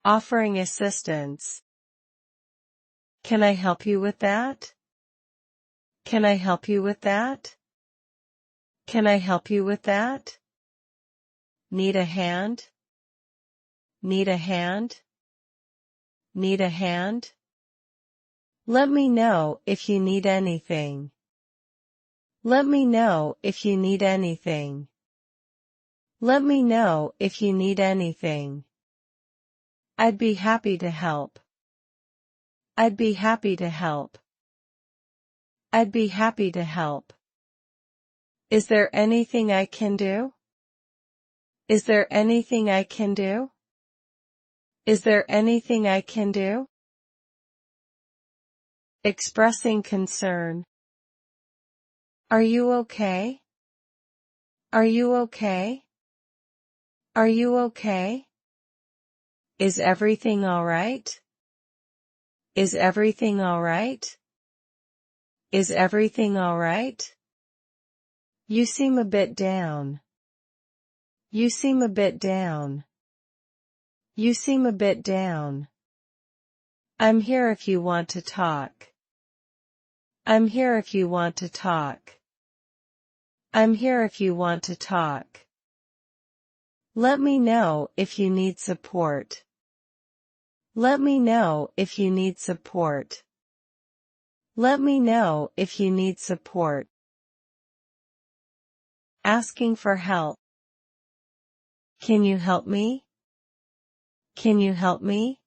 Offering assistance. Can I help you with that? Can I help you with that? Can I help you with that? Need a hand? Need a hand? Need a hand? Let me know if you need anything. Let me know if you need anything. Let me know if you need anything. I'd be happy to help. I'd be happy to help. I'd be happy to help. Is there anything I can do? Is there anything I can do? Is there anything I can do? Expressing concern. Are you okay? Are you okay? Are you okay? Is everything all right? Is everything all right? Is everything all right? You seem a bit down. You seem a bit down. You seem a bit down. I'm here if you want to talk. I'm here if you want to talk. I'm here if you want to talk. Let me know if you need support. Let me know if you need support. Let me know if you need support. Asking for help. Can you help me? Can you help me?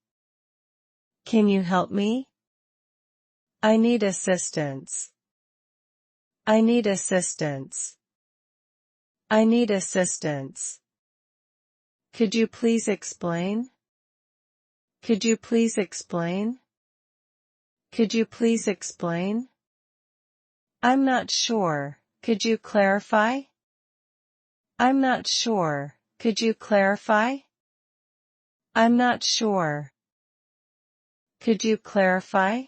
Can you help me? I need assistance. I need assistance. I need assistance. Could you please explain? Could you please explain? Could you please explain? I'm not sure. Could you clarify? I'm not sure. Could you clarify? I'm not sure. Could you clarify?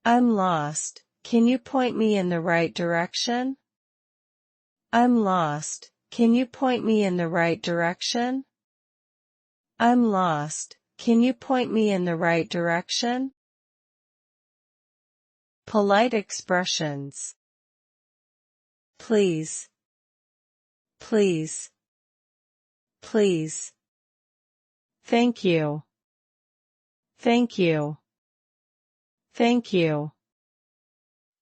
I'm lost. Can you point me in the right direction? I'm lost. Can you point me in the right direction? I'm lost. Can you point me in the right direction? Polite expressions. Please. Please. Please. Thank you. Thank you. Thank you.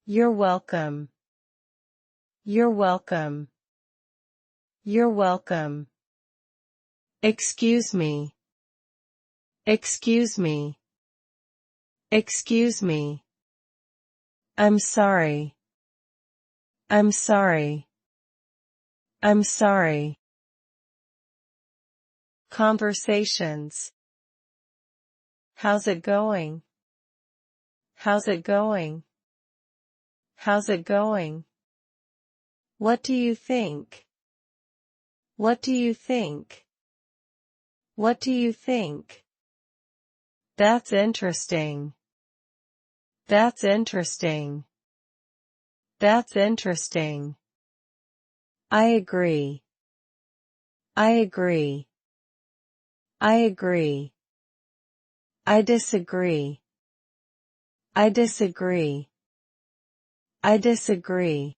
You're welcome. You're welcome. You're welcome. Excuse me. Excuse me. Excuse me. I'm sorry. I'm sorry. I'm sorry. Conversations. How's it going? How's it going? How's it going? What do you think? What do you think? What do you think? That's interesting. That's interesting. That's interesting. I agree. I agree. I agree. I disagree. I disagree. I disagree.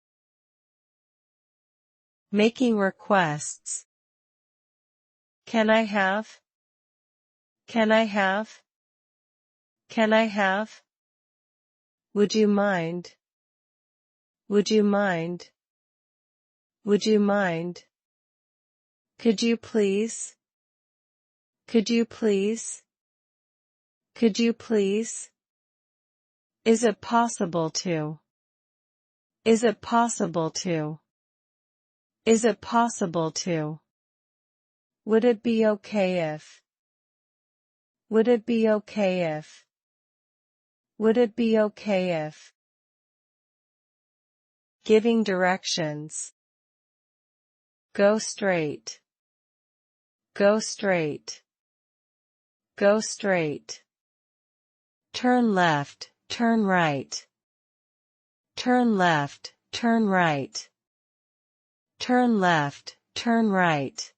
Making requests. Can I have? Can I have? Can I have? Would you mind? Would you mind? Would you mind? Could you please? Could you please? Could you please? Is it possible to? Is it possible to? Is it possible to? Would it be okay if? Would it be okay if? Would it be okay if? Giving directions. Go straight. Go straight. Go straight. Turn left, turn right. Turn left, turn right. Turn left, turn right.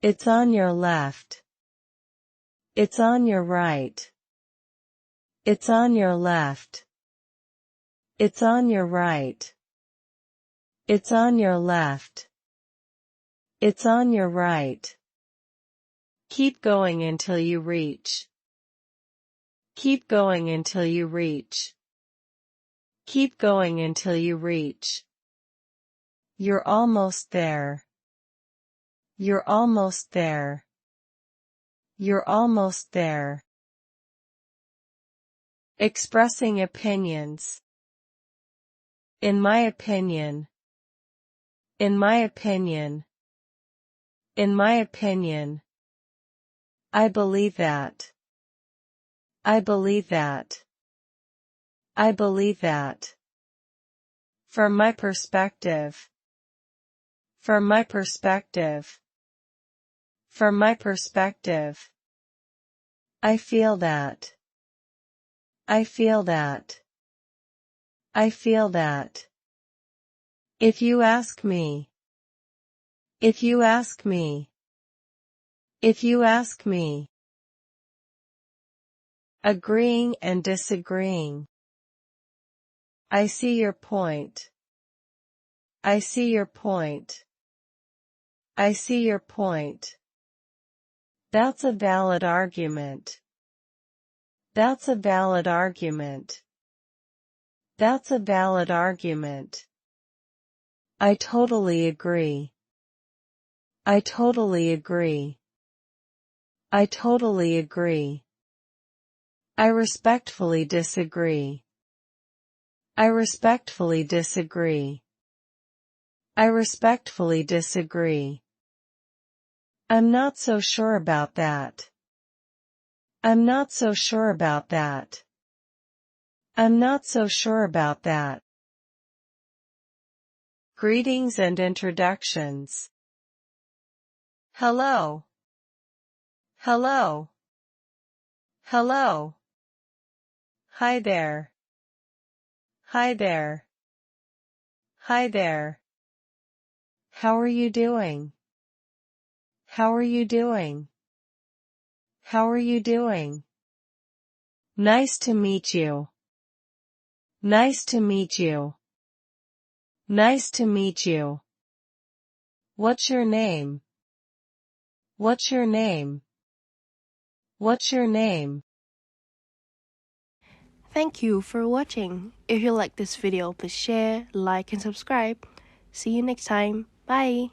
It's on your left. It's on your right. It's on your left. It's on your right. It's on your left. It's on your right. Keep going until you reach. Keep going until you reach. Keep going until you reach. You're almost there. You're almost there. You're almost there. Expressing opinions. In my opinion. In my opinion. In my opinion. I believe that. I believe that. I believe that. From my perspective. From my perspective. From my perspective. I feel that. I feel that. I feel that. If you ask me. If you ask me. If you ask me. Agreeing and disagreeing. I see your point. I see your point. I see your point. That's a valid argument. That's a valid argument. That's a valid argument. I totally agree. I totally agree. I totally agree. I respectfully disagree. I respectfully disagree. I respectfully disagree. I'm not so sure about that. I'm not so sure about that. I'm not so sure about that. Greetings and introductions. Hello. Hello. Hello. Hi there. Hi there. Hi there. How are you doing? How are you doing? How are you doing? Nice to meet you. Nice to meet you. Nice to meet you. What's your name? What's your name? What's your name? Thank you for watching. If you like this video, please share, like, and subscribe. See you next time. Bye.